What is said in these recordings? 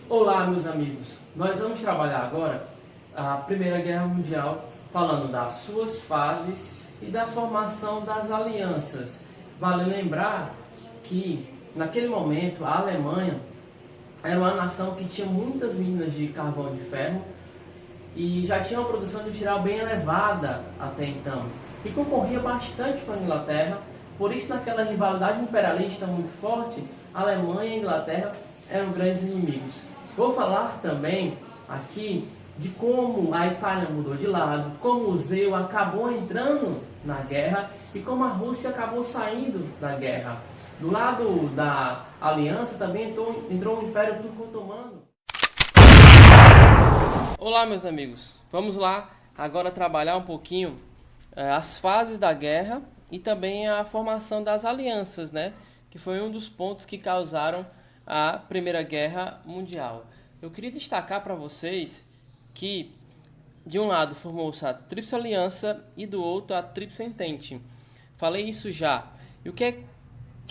Olá, meus amigos. Nós vamos trabalhar agora a Primeira Guerra Mundial, falando das suas fases e da formação das alianças. Vale lembrar que, naquele momento, a Alemanha era uma nação que tinha muitas minas de carvão de ferro e já tinha uma produção industrial bem elevada até então, e concorria bastante com a Inglaterra. Por isso, naquela rivalidade imperialista muito forte, a Alemanha e a Inglaterra eram grandes inimigos. Vou falar também aqui de como a Itália mudou de lado, como o Zeu acabou entrando na guerra e como a Rússia acabou saindo da guerra. Do lado da aliança também entrou o Império Turco-Otomano. Olá, meus amigos. Vamos lá agora trabalhar um pouquinho as fases da guerra e também a formação das alianças, né? Que foi um dos pontos que causaram a Primeira Guerra Mundial. Eu queria destacar para vocês que de um lado formou-se a Tríplice Aliança e do outro a Tríplice Entente. Falei isso já. E o que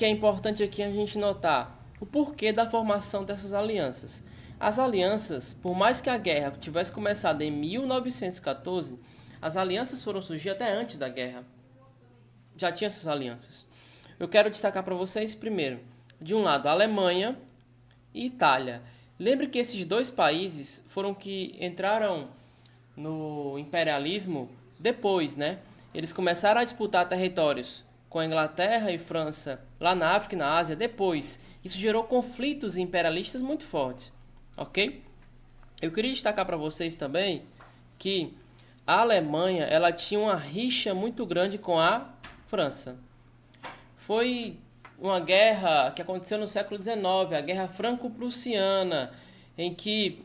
é importante aqui a gente notar? O porquê da formação dessas alianças. As alianças, por mais que a guerra tivesse começado em 1914, as alianças foram surgir até antes da guerra. Já tinha essas alianças. Eu quero destacar para vocês primeiro, de um lado, a Alemanha e Itália. Lembre que esses dois países foram que entraram no imperialismo depois, né? Eles começaram a disputar territórios com a Inglaterra e França lá na África e na Ásia depois. Isso gerou conflitos imperialistas muito fortes, ok? Eu queria destacar para vocês também que a Alemanha ela tinha uma rixa muito grande com a França. Foi uma guerra que aconteceu no século XIX, a Guerra Franco-Prussiana, em que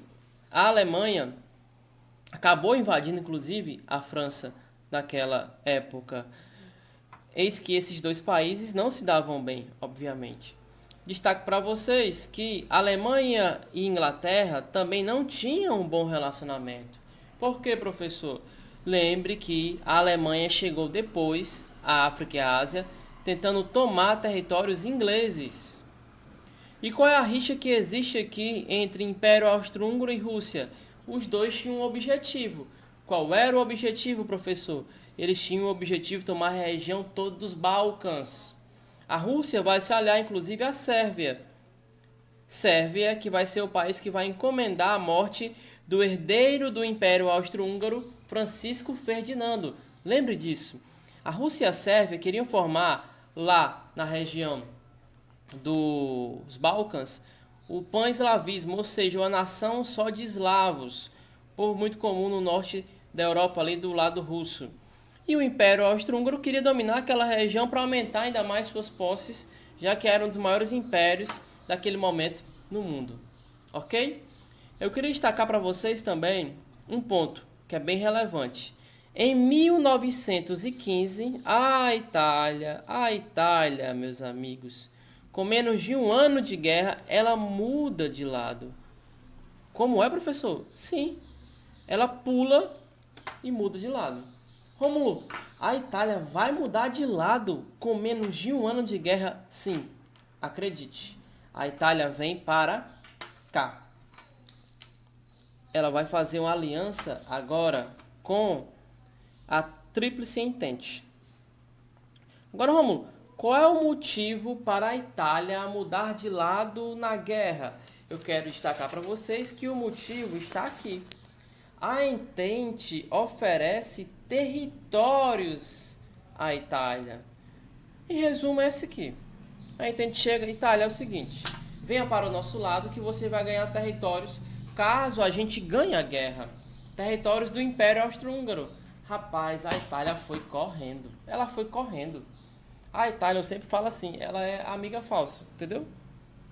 a Alemanha acabou invadindo, inclusive, a França naquela época. Eis que esses dois países não se davam bem, obviamente. Destaco para vocês que Alemanha e Inglaterra também não tinham um bom relacionamento. Por quê, professor? Lembre que a Alemanha chegou depois à África e à Ásia, tentando tomar territórios ingleses. E qual é a rixa que existe aqui entre Império Austro-Húngaro e Rússia? Os dois tinham um objetivo. Qual era o objetivo, professor? Eles tinham o objetivo de tomar a região toda dos Balcãs. A Rússia vai se aliar, inclusive, à Sérvia. Sérvia, que vai ser o país que vai encomendar a morte do herdeiro do Império Austro-Húngaro, Francisco Ferdinando. Lembre disso. A Rússia e a Sérvia queriam formar lá na região dos Balcãs o pan-eslavismo, ou seja, uma nação só de eslavos, povo muito comum no norte da Europa, ali do lado russo. E o Império Austro-Húngaro queria dominar aquela região para aumentar ainda mais suas posses, já que era um dos maiores impérios daquele momento no mundo. Ok? Eu queria destacar para vocês também um ponto que é bem relevante. Em 1915, a Itália, meus amigos, com menos de um ano de guerra, ela muda de lado. Como é, professor? Sim, ela pula e muda de lado. Rômulo, a Itália vai mudar de lado com menos de um ano de guerra? Sim, acredite. A Itália vem para cá. Ela vai fazer uma aliança agora com a Tríplice Entente. Agora, Rômulo, qual é o motivo para a Itália mudar de lado na guerra? Eu quero destacar para vocês que o motivo está aqui. A Entente oferece territórios à Itália. Em resumo, é esse aqui. A Entente chega, Itália, é o seguinte: venha para o nosso lado que você vai ganhar territórios caso a gente ganhe a guerra. Territórios do Império Austro-Húngaro. Rapaz, a Itália foi correndo. Ela foi correndo. A Itália, eu sempre falo assim, ela é amiga falsa, entendeu?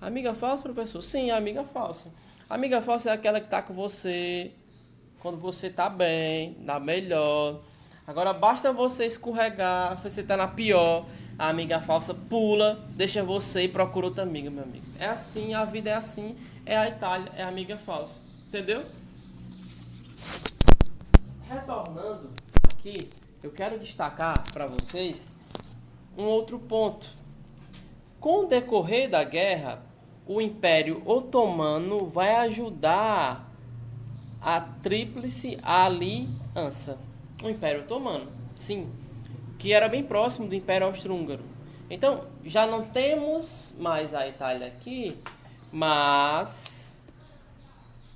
Amiga falsa, professor? Sim, amiga falsa. Amiga falsa é aquela que tá com você quando você tá bem, na melhor. Agora basta você escorregar, você tá na pior, a amiga falsa pula, deixa você e procura outra amiga, meu amigo. É assim, a vida é assim, é a Itália, é a amiga falsa, entendeu? Retornando aqui, eu quero destacar para vocês um outro ponto. Com o decorrer da guerra, o Império Otomano vai ajudar a Tríplice Aliança. O Império Otomano, sim, que era bem próximo do Império Austro-Húngaro. Então, já não temos mais a Itália aqui, mas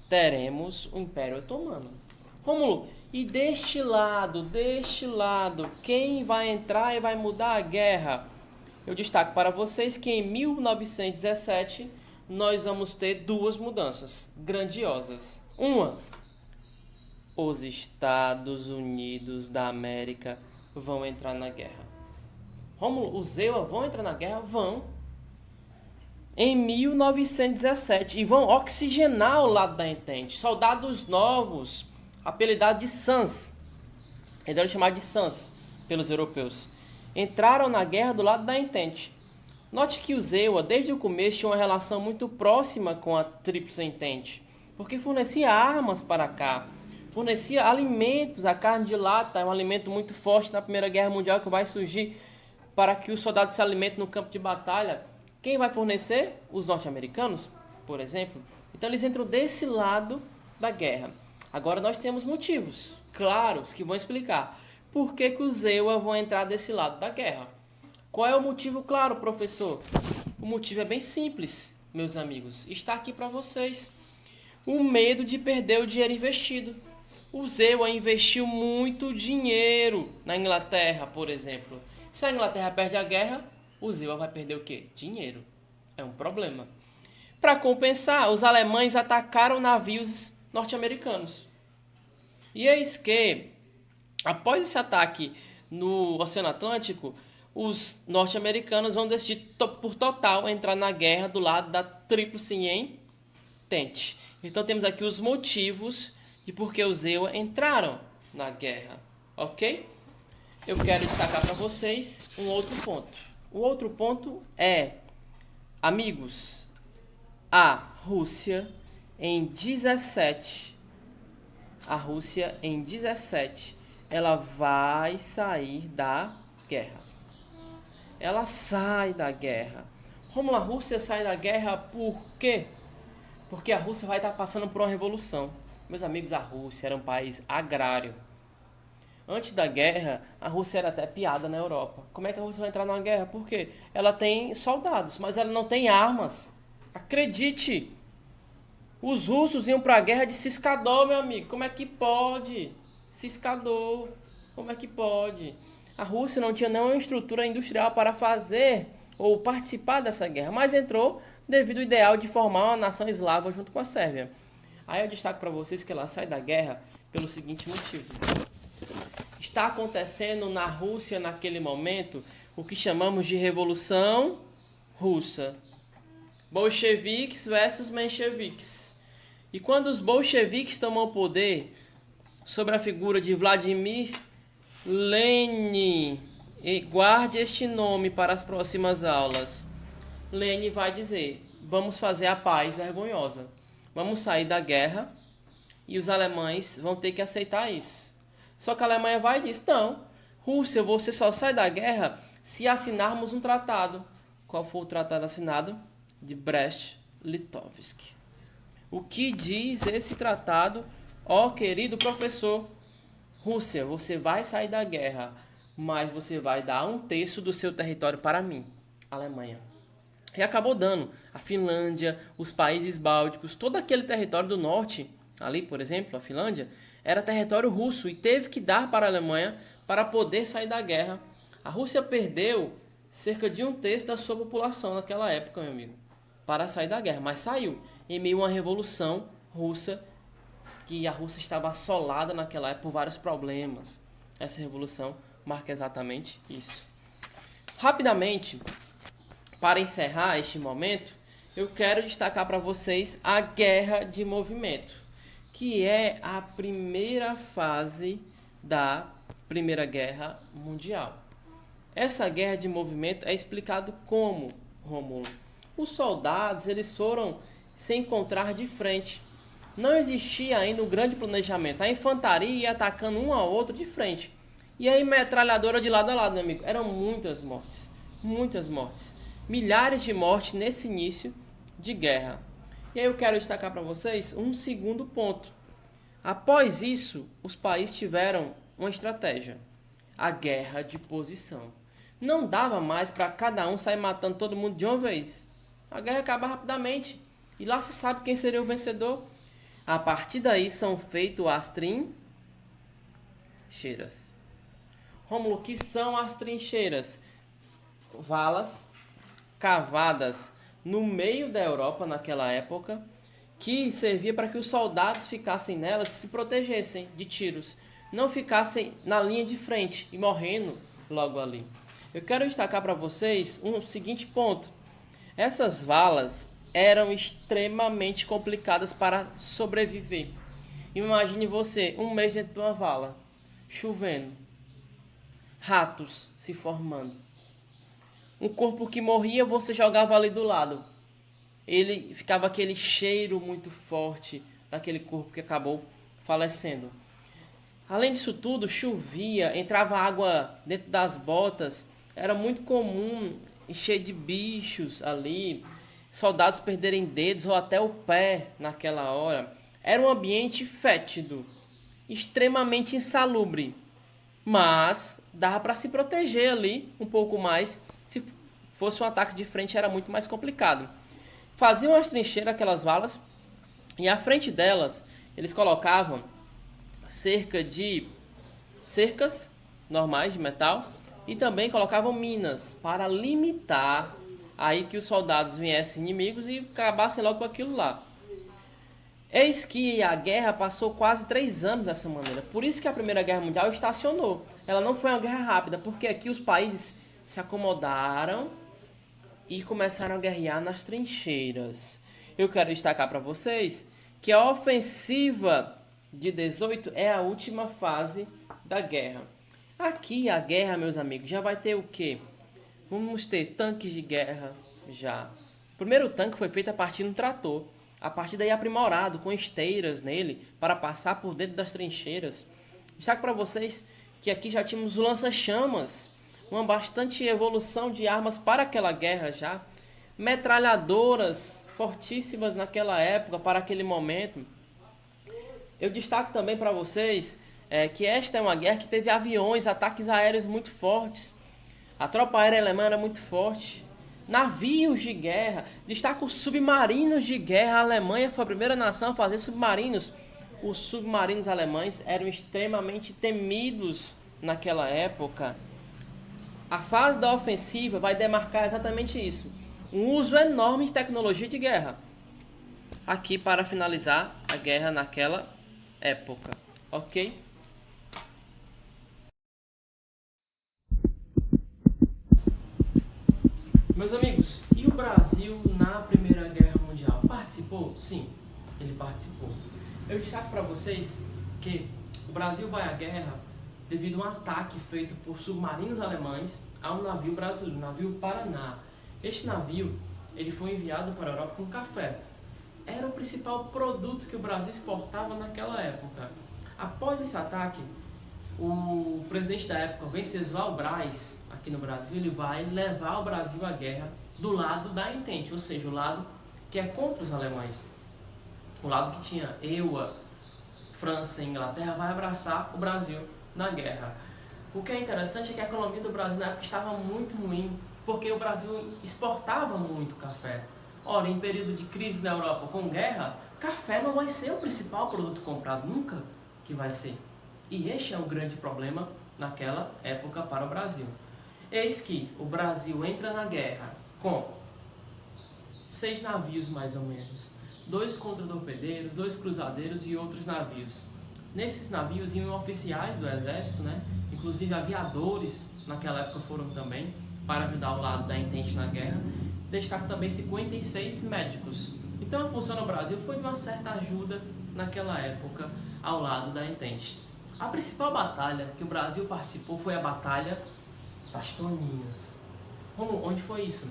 teremos o Império Otomano. Rômulo, e deste lado, quem vai entrar e vai mudar a guerra? Eu destaco para vocês que em 1917 nós vamos ter duas mudanças grandiosas. Uma, os Estados Unidos da América vão entrar na guerra. Rômulo, os EUA vão entrar na guerra? Vão. Em 1917. E vão oxigenar o lado da Entente. Soldados novos, apelidados de Sans. Eles eram chamados de Sans pelos europeus. Entraram na guerra do lado da Entente. Note que os EUA, desde o começo, tinham uma relação muito próxima com a Tríplice Entente. Porque fornecia armas para cá. Fornecia alimentos. A carne de lata é um alimento muito forte na Primeira Guerra Mundial que vai surgir para que os soldados se alimentem no campo de batalha. Quem vai fornecer? Os norte-americanos, por exemplo. Então eles entram desse lado da guerra. Agora nós temos motivos claros que vão explicar por que os EUA vão entrar desse lado da guerra. Qual é o motivo claro, professor? O motivo é bem simples, meus amigos. Está aqui para vocês. O medo de perder o dinheiro investido. O EUA investiu muito dinheiro na Inglaterra, por exemplo. Se a Inglaterra perde a guerra, o EUA vai perder o quê? Dinheiro. É um problema. Para compensar, os alemães atacaram navios norte-americanos. E eis que, após esse ataque no Oceano Atlântico, os norte-americanos vão decidir por total entrar na guerra do lado da Tríplice Entente. Então temos aqui os motivos de por que os EUA entraram na guerra. Ok? Eu quero destacar para vocês um outro ponto. O outro ponto é, amigos, a Rússia em 17, ela vai sair da guerra. Ela sai da guerra. Como a Rússia sai da guerra por quê? Porque a Rússia vai estar passando por uma revolução. Meus amigos, a Rússia era um país agrário. Antes da guerra, a Rússia era até piada na Europa. Como é que a Rússia vai entrar numa guerra? Por quê? Ela tem soldados, mas ela não tem armas. Acredite! Os russos iam para a guerra de ciscador, meu amigo. Como é que pode? Ciscador. Como é que pode? A Rússia não tinha nenhuma estrutura industrial para fazer ou participar dessa guerra, mas entrou devido ao ideal de formar uma nação eslava junto com a Sérvia. Aí eu destaco para vocês que ela sai da guerra pelo seguinte motivo. Está acontecendo na Rússia, naquele momento, o que chamamos de Revolução Russa. Bolcheviques versus mencheviques. E quando os bolcheviques tomam o poder sobre a figura de Vladimir Lenin, e guarde este nome para as próximas aulas, Lenin vai dizer, vamos fazer a paz vergonhosa. Vamos sair da guerra e os alemães vão ter que aceitar isso. Só que a Alemanha vai e diz, não, Rússia, você só sai da guerra se assinarmos um tratado. Qual foi o tratado assinado? De Brest-Litovsk. O que diz esse tratado? Ó, querido professor, Rússia, você vai sair da guerra, mas você vai dar 1/3 do seu território para mim, Alemanha. E acabou dando a Finlândia, os países bálticos, todo aquele território do norte, ali, por exemplo, a Finlândia, era território russo e teve que dar para a Alemanha para poder sair da guerra. A Rússia perdeu cerca de 1/3 da sua população naquela época, meu amigo, para sair da guerra, mas saiu em meio a uma revolução russa, que a Rússia estava assolada naquela época por vários problemas. Essa revolução marca exatamente isso. Rapidamente, para encerrar este momento, eu quero destacar para vocês a guerra de movimento, que é a primeira fase da Primeira Guerra Mundial. Essa guerra de movimento é explicado como, Rômulo? Os soldados eles foram se encontrar de frente. Não existia ainda um grande planejamento. A infantaria ia atacando um ao outro de frente. E aí metralhadora de lado a lado, meu amigo. Eram muitas mortes. Muitas mortes. Milhares de mortes nesse início de guerra. E aí eu quero destacar para vocês um segundo ponto. Após isso, os países tiveram uma estratégia: a guerra de posição. Não dava mais para cada um sair matando todo mundo de uma vez. A guerra acaba rapidamente e lá se sabe quem seria o vencedor. A partir daí são feitas as trincheiras. Rômulo, o que são as trincheiras? Valas cavadas no meio da Europa naquela época, que servia para que os soldados ficassem nelas e se protegessem de tiros, não ficassem na linha de frente e morrendo logo ali. Eu quero destacar para vocês um seguinte ponto: essas valas eram extremamente complicadas para sobreviver. Imagine você um mês dentro de uma vala, chovendo, ratos se formando. Um corpo que morria, você jogava ali do lado. Ele ficava aquele cheiro muito forte daquele corpo que acabou falecendo. Além disso tudo, chovia, entrava água dentro das botas. Era muito comum encher de bichos ali, soldados perderem dedos ou até o pé naquela hora. Era um ambiente fétido, extremamente insalubre. Mas dava para se proteger ali um pouco mais. Se fosse um ataque de frente, era muito mais complicado. Faziam as trincheiras, aquelas valas, e à frente delas eles colocavam cercas normais de metal e também colocavam minas para limitar aí que os soldados viessem inimigos e acabassem logo com aquilo lá. Eis que a guerra passou quase 3 anos dessa maneira. Por isso que a Primeira Guerra Mundial estacionou. Ela não foi uma guerra rápida, porque aqui os países se acomodaram e começaram a guerrear nas trincheiras. Eu quero destacar para vocês que a ofensiva de 18 é a última fase da guerra. Aqui a guerra, meus amigos, já vai ter o quê? Vamos ter tanques de guerra já. O primeiro tanque foi feito a partir de um trator. A partir daí aprimorado, com esteiras nele, para passar por dentro das trincheiras. Destaco para vocês que aqui já tínhamos o lança-chamas, uma bastante evolução de armas para aquela guerra já. Metralhadoras fortíssimas naquela época, para aquele momento. Eu destaco também para vocês que esta é uma guerra que teve aviões, ataques aéreos muito fortes. A tropa aérea alemã era muito forte. Navios de guerra, destaco os submarinos de guerra. A Alemanha foi a primeira nação a fazer submarinos. Os submarinos alemães eram extremamente temidos naquela época. A fase da ofensiva vai demarcar exatamente isso. Um uso enorme de tecnologia de guerra. Aqui para finalizar a guerra naquela época, ok? Meus amigos, e o Brasil na Primeira Guerra Mundial? Participou? Sim, ele participou. Eu destaco para vocês que o Brasil vai à guerra devido a um ataque feito por submarinos alemães a um navio brasileiro, o navio Paraná. Este navio ele foi enviado para a Europa com café. Era o principal produto que o Brasil exportava naquela época. Após esse ataque, o presidente da época, Venceslau Braz, aqui no Brasil, ele vai levar o Brasil à guerra do lado da Entente, ou seja, o lado que é contra os alemães. O lado que tinha EUA, França e Inglaterra vai abraçar o Brasil na guerra. O que é interessante é que a economia do Brasil na época estava muito ruim, porque o Brasil exportava muito café. Ora, em período de crise na Europa com guerra, café não vai ser o principal produto comprado, nunca que vai ser. E este é o grande problema naquela época para o Brasil. Eis que o Brasil entra na guerra com 6 navios mais ou menos. 2 contra-torpedeiros, 2 cruzadeiros e outros navios. Nesses navios iam oficiais do exército, né? Inclusive aviadores naquela época foram também para ajudar o lado da Entente na guerra. Destaco também 56 médicos. Então a função no Brasil foi de uma certa ajuda naquela época ao lado da Entente. A principal batalha que o Brasil participou foi a Batalha das Toninhas. Onde foi isso?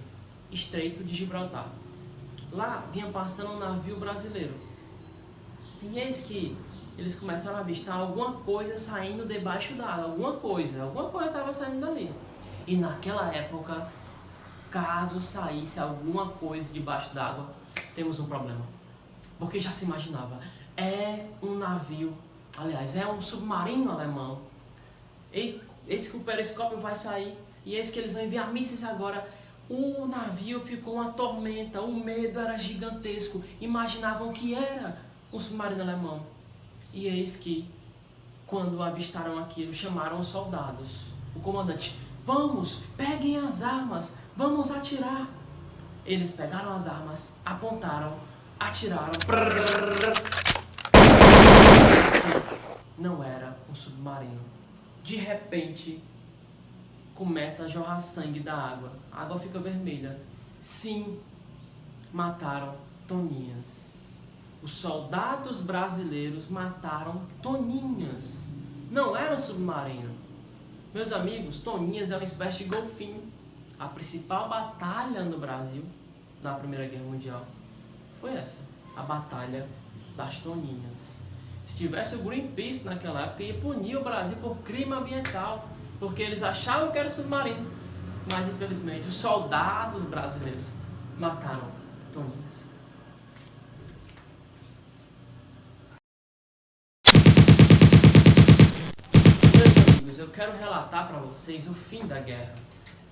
Estreito de Gibraltar. Lá vinha passando um navio brasileiro. E eis que eles começaram a avistar alguma coisa saindo debaixo d'água. Alguma coisa estava saindo dali. E naquela época, caso saísse alguma coisa debaixo d'água, temos um problema. Porque já se imaginava, é um navio, aliás, é um submarino alemão. Eis que o periscópio vai sair e eis que eles vão enviar mísseis agora. O navio ficou uma tormenta, o medo era gigantesco. Imaginavam que era um submarino alemão. E eis que, quando avistaram aquilo, chamaram os soldados. O comandante, vamos, peguem as armas, vamos atirar. Eles pegaram as armas, apontaram, atiraram. Eis que não era um submarino. De repente, começa a jorrar sangue da água. A água fica vermelha. Sim, mataram Toninhas. Os soldados brasileiros mataram Toninhas. Não era um submarino. Meus amigos, Toninhas é uma espécie de golfinho. A principal batalha no Brasil, na Primeira Guerra Mundial, foi essa. A Batalha das Toninhas. Se tivesse o Greenpeace naquela época, ia punir o Brasil por crime ambiental. Porque eles achavam que era submarino. Mas, infelizmente, os soldados brasileiros mataram Toninhas. Meus amigos, eu quero relatar para vocês o fim da guerra.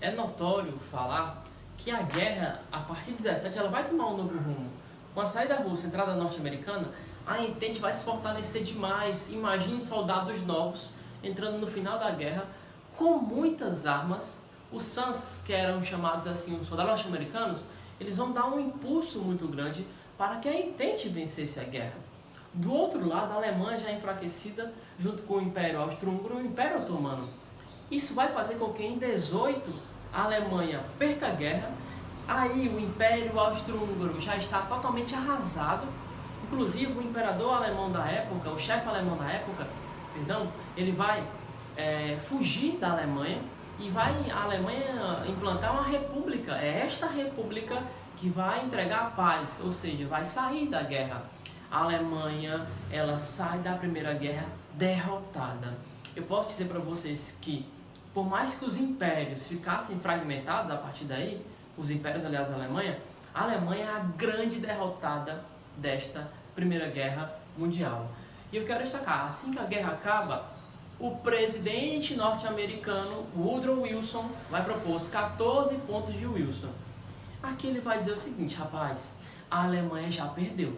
É notório falar que a guerra, a partir de 17, ela vai tomar um novo rumo. Com a saída da Rússia, a entrada norte-americana, a Entente vai se fortalecer demais. Imagine soldados novos entrando no final da guerra com muitas armas. Os SANs, que eram chamados assim, os soldados norte-americanos, eles vão dar um impulso muito grande para que a Entente vencesse a guerra. Do outro lado, a Alemanha já enfraquecida, junto com o Império Austro-Húngaro e o Império Otomano. Isso vai fazer com que em 18 a Alemanha perca a guerra. Aí o Império Austro-Húngaro já está totalmente arrasado. Inclusive o imperador alemão da época, o chefe alemão da época, ele vai fugir da Alemanha e vai a Alemanha implantar uma república. É esta república que vai entregar a paz, ou seja, vai sair da guerra. A Alemanha, ela sai da Primeira Guerra derrotada. Eu posso dizer para vocês que, por mais que os impérios ficassem fragmentados a partir daí, os impérios aliados à Alemanha, a Alemanha é a grande derrotada desta Primeira Guerra Mundial. E eu quero destacar, assim que a guerra acaba, o presidente norte-americano Woodrow Wilson vai propor os 14 pontos de Wilson. Aqui ele vai dizer o seguinte, rapaz, a Alemanha já perdeu.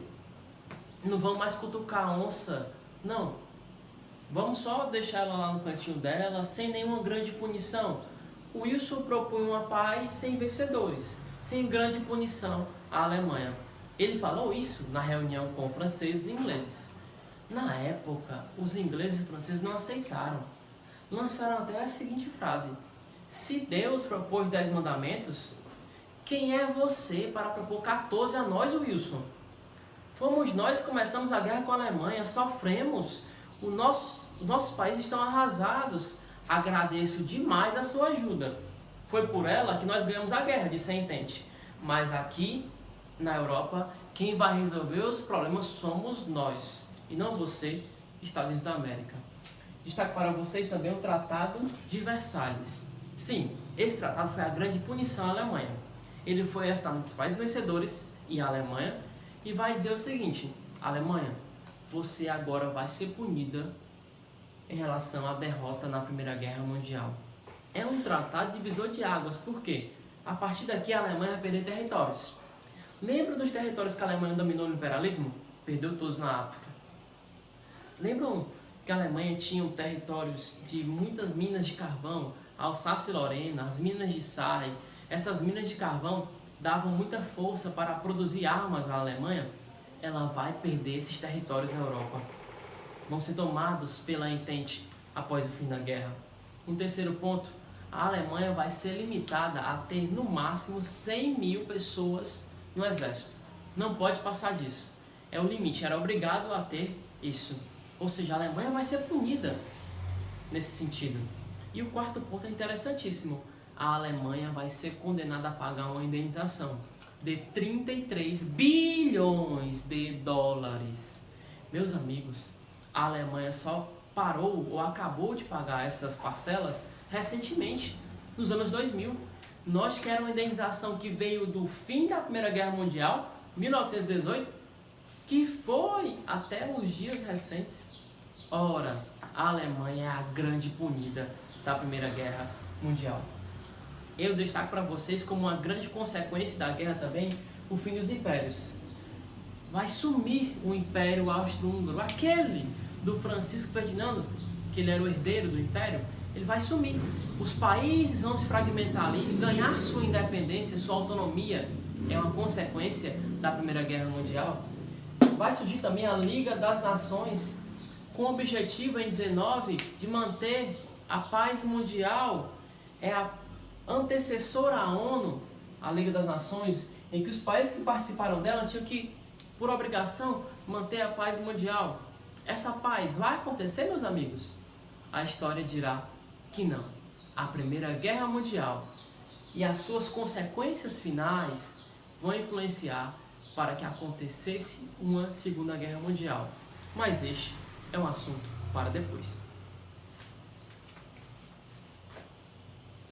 Não vamos mais cutucar a onça, não. Vamos só deixar ela lá no cantinho dela, sem nenhuma grande punição. O Wilson propunha uma paz sem vencedores, sem grande punição à Alemanha. Ele falou isso na reunião com franceses e ingleses. Na época, os ingleses e franceses não aceitaram. Lançaram até a seguinte frase: se Deus propôs 10 mandamentos, quem é você para propor 14 a nós, Wilson? Fomos nós que começamos a guerra com a Alemanha, sofremos, nossos países estão arrasados. Agradeço demais a sua ajuda. Foi por ela que nós ganhamos a guerra, disse a Entente. Mas aqui, na Europa, quem vai resolver os problemas somos nós, e não você, Estados Unidos da América. Destaco para vocês também o Tratado de Versalhes. Sim, esse tratado foi a grande punição à Alemanha. Ele foi assinado entre os países vencedores e a Alemanha, e vai dizer o seguinte: Alemanha, você agora vai ser punida em relação à derrota na Primeira Guerra Mundial. É um tratado divisor de águas, por quê? A partir daqui a Alemanha vai perder territórios. Lembram dos territórios que a Alemanha dominou no imperialismo? Perdeu todos na África. Lembram que a Alemanha tinha territórios de muitas minas de carvão, Alsácia e Lorena, as minas de Sarre? Essas minas de carvão davam muita força para produzir armas à Alemanha. Ela vai perder esses territórios na Europa. Vão ser tomados pela Entente após o fim da guerra. Um terceiro ponto, a Alemanha vai ser limitada a ter no máximo 100 mil pessoas no exército. Não pode passar disso. É o limite, era obrigado a ter isso. Ou seja, a Alemanha vai ser punida nesse sentido. E o quarto ponto é interessantíssimo. A Alemanha vai ser condenada a pagar uma indenização de 33 bilhões de dólares. Meus amigos, a Alemanha só parou ou acabou de pagar essas parcelas recentemente, nos anos 2000. Nós que era uma indenização que veio do fim da Primeira Guerra Mundial, 1918, que foi até os dias recentes. Ora, a Alemanha é a grande punida da Primeira Guerra Mundial. Eu destaco para vocês como uma grande consequência da guerra também o fim dos impérios. Vai sumir o Império Austro-Húngaro, aquele do Francisco Ferdinando, que ele era o herdeiro do Império, ele vai sumir. Os países vão se fragmentar ali, ganhar sua independência, sua autonomia, é uma consequência da Primeira Guerra Mundial. Vai surgir também a Liga das Nações, com o objetivo em 19 de manter a paz mundial. É a antecessora à ONU, a Liga das Nações, em que os países que participaram dela tinham que, por obrigação, manter a paz mundial. Essa paz vai acontecer, meus amigos? A história dirá que não. A Primeira Guerra Mundial e as suas consequências finais vão influenciar para que acontecesse uma Segunda Guerra Mundial. Mas este é um assunto para depois.